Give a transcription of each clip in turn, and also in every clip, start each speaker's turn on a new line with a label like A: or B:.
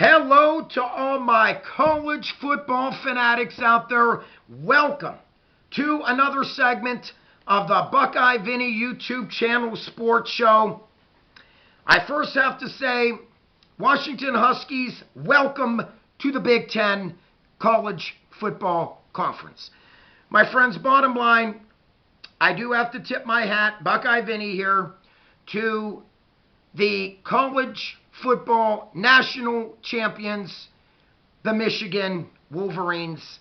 A: Hello to all my college football fanatics out there. Welcome to another segment of the Buckeye Vinny YouTube channel sports show. I first have to say, Washington Huskies, welcome to the Big Ten College Football Conference. My friends, bottom line, I do have to tip my hat, Buckeye Vinny here, to the college football national champions, the Michigan Wolverines,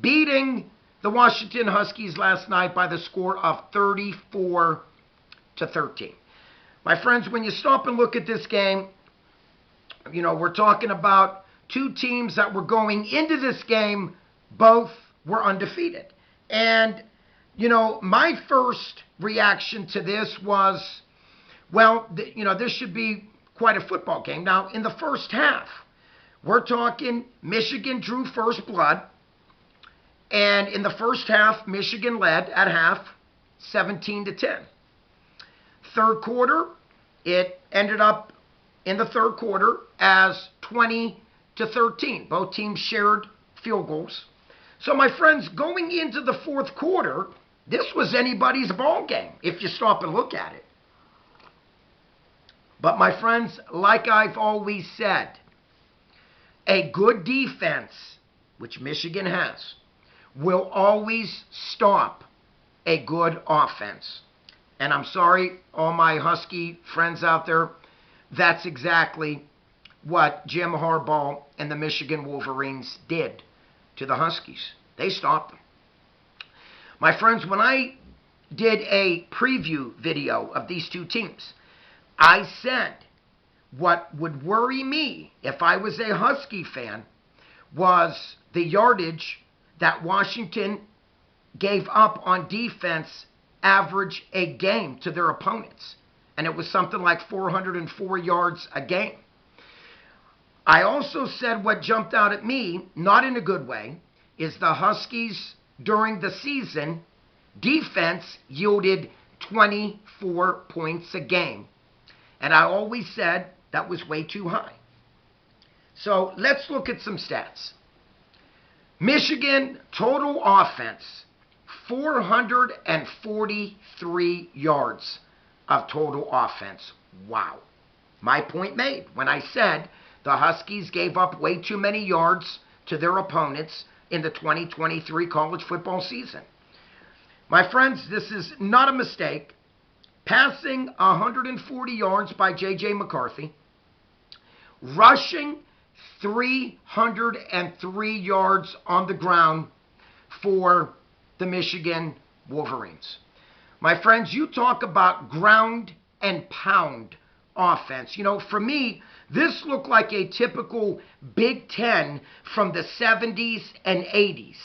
A: beating the Washington Huskies last night by the score of 34-13. My friends, when you stop and look at this game, you know, we're talking about two teams that were going into this game, both were undefeated. And, you know, my first reaction to this was, well, this should be quite a football game. Now, in the first half, we're talking Michigan drew first blood. And in the first half, Michigan led at half 17-10. Third quarter, it ended up in the third quarter as 20-13. Both teams shared field goals. So, my friends, going into the fourth quarter, this was anybody's ball game if you stop and look at it. But my friends, like I've always said, a good defense, which Michigan has, will always stop a good offense. And I'm sorry, all my Husky friends out there, that's exactly what Jim Harbaugh and the Michigan Wolverines did to the Huskies. They stopped them. My friends, when I did a preview video of these two teams, I said what would worry me if I was a Husky fan was the yardage that Washington gave up on defense average a game to their opponents. And it was something like 404 yards a game. I also said what jumped out at me, not in a good way, is the Huskies during the season, defense yielded 24 points a game. And I always said that was way too high. So let's look at some stats. Michigan total offense, 443 yards of total offense. Wow. My point made when I said the Huskies gave up way too many yards to their opponents in the 2023 college football season. My friends, this is not a mistake. Passing 140 yards by J.J. McCarthy. Rushing 303 yards on the ground for the Michigan Wolverines. My friends, you talk about ground and pound offense. You know, for me, this looked like a typical Big Ten from the 70s and 80s.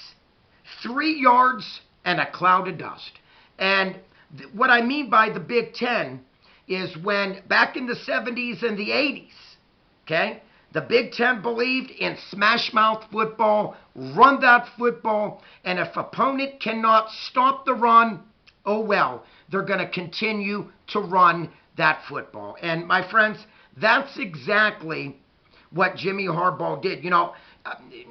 A: 3 yards and a cloud of dust. And what I mean by the Big Ten is when back in the 70s and the 80s, okay, the Big Ten believed in smash mouth football, run that football, and if opponent cannot stop the run, oh well, they're going to continue to run that football. And my friends, that's exactly what Jimmy Harbaugh did. You know,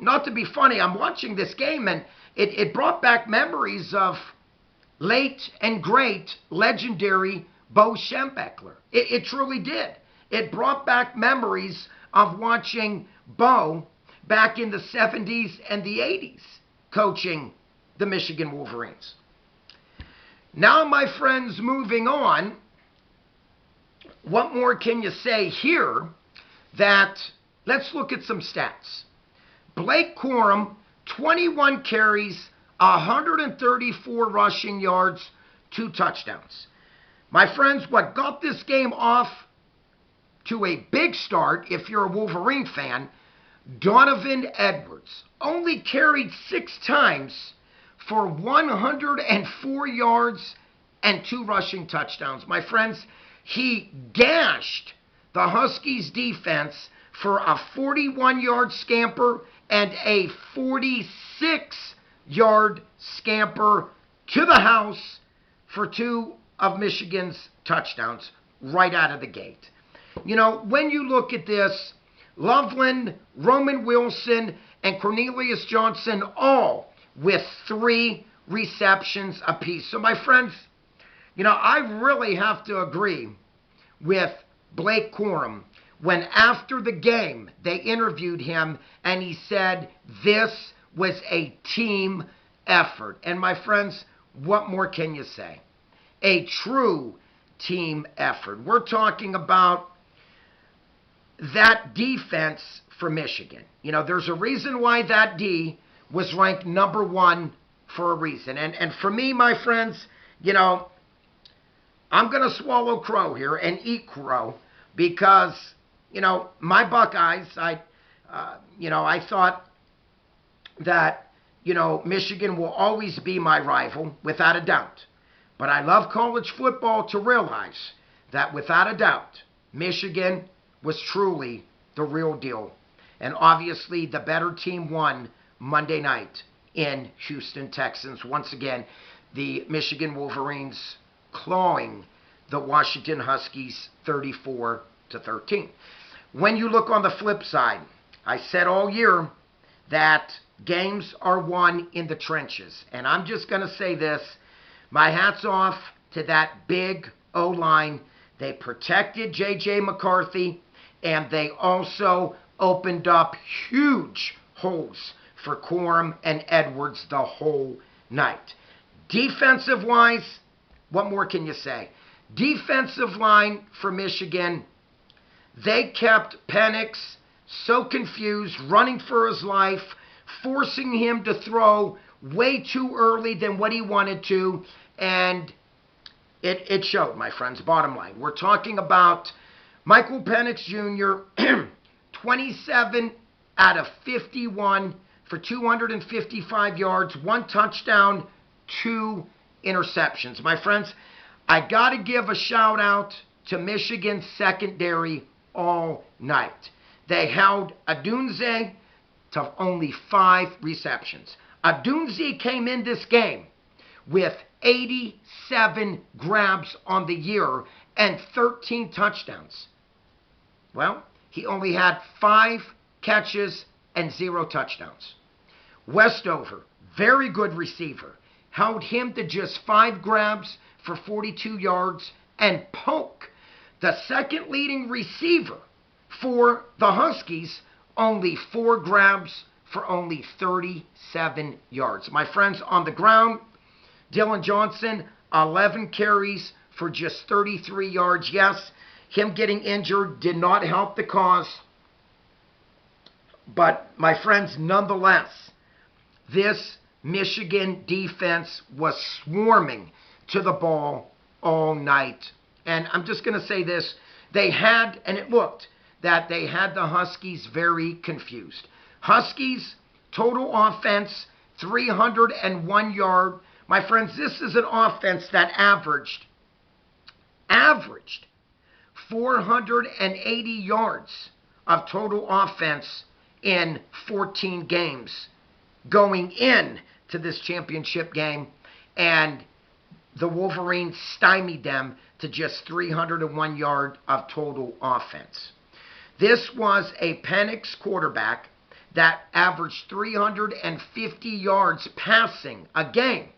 A: not to be funny, I'm watching this game and it brought back memories of late and great, legendary Bo Schembechler. It truly did. It brought back memories of watching Bo back in the 70s and the 80s coaching the Michigan Wolverines. Now, my friends, moving on, what more can you say here that, let's look at some stats. Blake Corum, 21 carries, 134 rushing yards, 2 touchdowns. My friends, what got this game off to a big start, if you're a Wolverine fan, Donovan Edwards only carried 6 times for 104 yards and 2 rushing touchdowns. My friends, he gashed the Huskies defense for a 41-yard scamper and a 46-yard scamper to the house for 2 of Michigan's touchdowns right out of the gate. You know, when you look at this, Loveland, Roman Wilson, and Cornelius Johnson, all with 3 receptions apiece. So, my friends, I really have to agree with Blake Corum when after the game they interviewed him and he said this was a team effort. And my friends, what more can you say? A true team effort. We're talking about that defense for Michigan. There's a reason why that D was ranked number 1 for a reason. And for me, my friends, I'm going to swallow crow here and eat crow because, my Buckeyes, I thought that, Michigan will always be my rival, without a doubt. But I love college football to realize that, without a doubt, Michigan was truly the real deal. And obviously, the better team won Monday night in Houston, Texas. Once again, the Michigan Wolverines clawing the Washington Huskies 34-13. When you look on the flip side, I said all year that games are won in the trenches. And I'm just going to say this. My hat's off to that big O-line. They protected J.J. McCarthy, and they also opened up huge holes for Corum and Edwards the whole night. Defensive-wise, what more can you say? Defensive line for Michigan, they kept PENIX so confused, running for his life, forcing him to throw way too early than what he wanted to, and it showed, my friends. Bottom line, we're talking about Michael Penix Jr., 27 out of 51 for 255 yards, 1 touchdown, 2 interceptions. My friends, I got to give a shout out to Michigan's secondary all night. They held Adunze to only 5 receptions. Adunze came in this game with 87 grabs on the year and 13 touchdowns. Well, he only had 5 catches and 0 touchdowns. Westover, very good receiver, held him to just 5 grabs for 42 yards. And Polk, the second leading receiver for the Huskies, only 4 grabs for only 37 yards. My friends, on the ground, Dylan Johnson, 11 carries for just 33 yards. Yes, him getting injured did not help the cause. But, my friends, nonetheless, this Michigan defense was swarming to the ball all night. And I'm just going to say this. They had, and it looked, that they had the Huskies very confused. Huskies, total offense, 301 yard. My friends, this is an offense that averaged 480 yards of total offense in 14 games going in to this championship game, and the Wolverines stymied them to just 301 yards of total offense. This was a PENIX quarterback that averaged 350 yards passing a game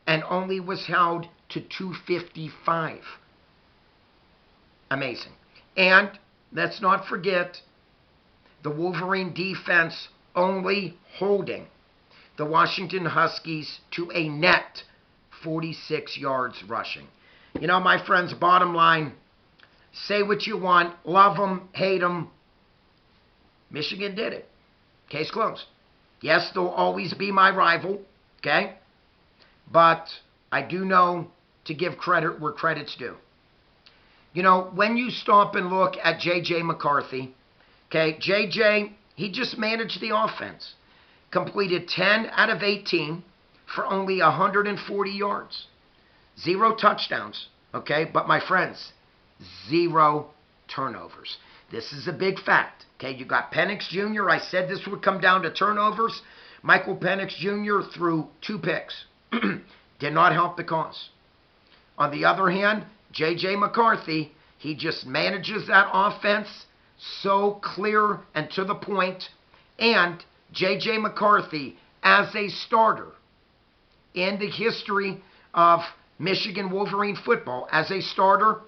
A: and only was held to 255. Amazing. And let's not forget the Wolverine defense only holding the Washington Huskies to a net 46 yards rushing. My friends, bottom line, say what you want, love them, hate them. Michigan did it. Case closed. Yes, they'll always be my rival, okay? But I do know to give credit where credit's due. When you stop and look at J.J. McCarthy, okay, J.J., he just managed the offense. Completed 10 out of 18 for only 140 yards. 0 touchdowns, okay? But my friends, 0 turnovers. This is a big fact, okay? You got Penix Jr. I said this would come down to turnovers. Michael Penix Jr. threw 2 picks. Did not help the cause. On the other hand, J.J. McCarthy, he just manages that offense so clear and to the point. And J.J. McCarthy, as a starter in the history of Michigan Wolverine football, as a starter,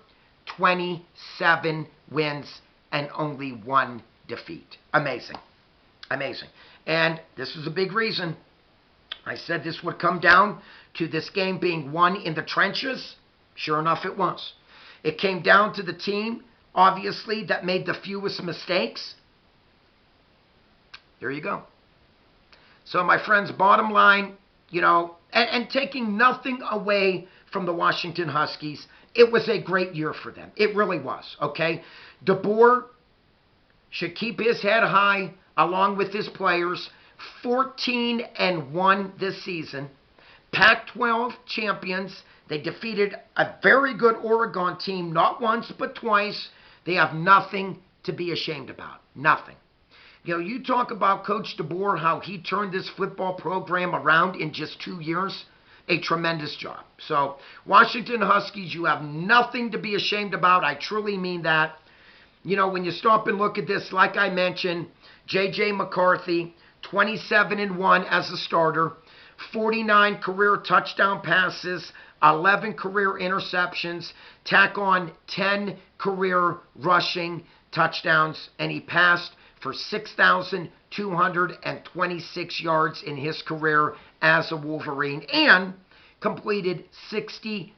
A: 27 wins and only 1 defeat. Amazing. Amazing. And this is a big reason I said this would come down to this game being won in the trenches. Sure enough, it was. It came down to the team, obviously, that made the fewest mistakes. There you go. So, my friends, bottom line, and taking nothing away from the Washington Huskies, it was a great year for them. It really was, okay? DeBoer should keep his head high along with his players. 14-1 this season. Pac-12 champions. They defeated a very good Oregon team, not once but twice. They have nothing to be ashamed about. Nothing. You talk about Coach DeBoer, how he turned this football program around in just 2 years. A tremendous job. So, Washington Huskies, you have nothing to be ashamed about. I truly mean that. When you stop and look at this, like I mentioned, J.J. McCarthy, 27-1 as a starter, 49 career touchdown passes, 11 career interceptions, tack on 10 career rushing touchdowns, and he passed for 6,226 yards in his career as a Wolverine, and completed 66%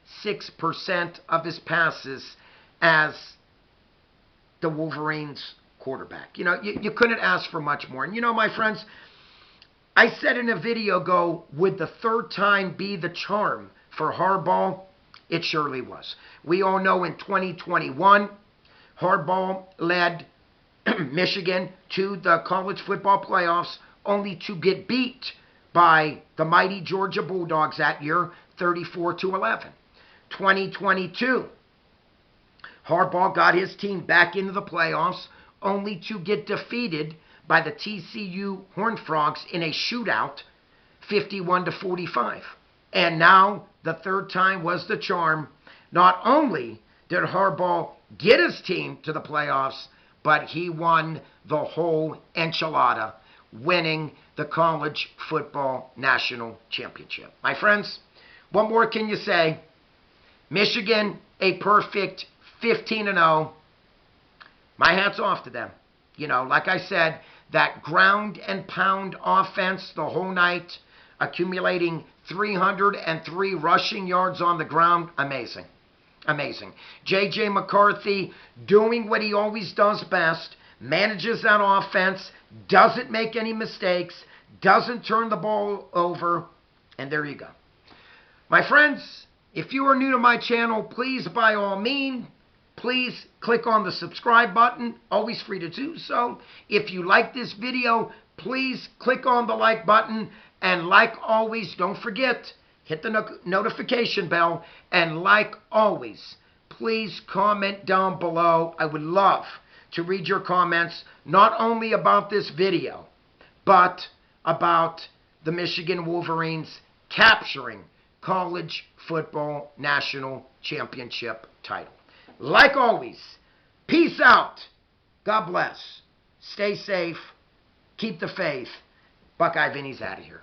A: of his passes as the Wolverines quarterback. You couldn't ask for much more. And my friends, I said in a video ago, would the third time be the charm for Harbaugh? It surely was. We all know in 2021, Harbaugh led Michigan to the college football playoffs, only to get beat by the mighty Georgia Bulldogs that year, 34-11. 2022, Harbaugh got his team back into the playoffs, only to get defeated by the TCU Horned Frogs in a shootout, 51-45. And now, the third time was the charm. Not only did Harbaugh get his team to the playoffs, but he won the whole enchilada, winning the college football national championship. My friends, what more can you say? Michigan, a perfect 15-0. My hat's off to them. Like I said, that ground and pound offense the whole night, accumulating 303 rushing yards on the ground. Amazing. Amazing. J.J. McCarthy doing what he always does best, manages that offense, doesn't make any mistakes, doesn't turn the ball over, and there you go. My friends, if you are new to my channel, please, by all means, please click on the subscribe button. Always free to do so. If you like this video, please click on the like button. And like always, don't forget, hit the notification bell. And like always, please comment down below. I would love to read your comments, not only about this video, but about the Michigan Wolverines capturing college football national championship title. Like always, peace out. God bless. Stay safe. Keep the faith. Buckeye Vinny's out of here.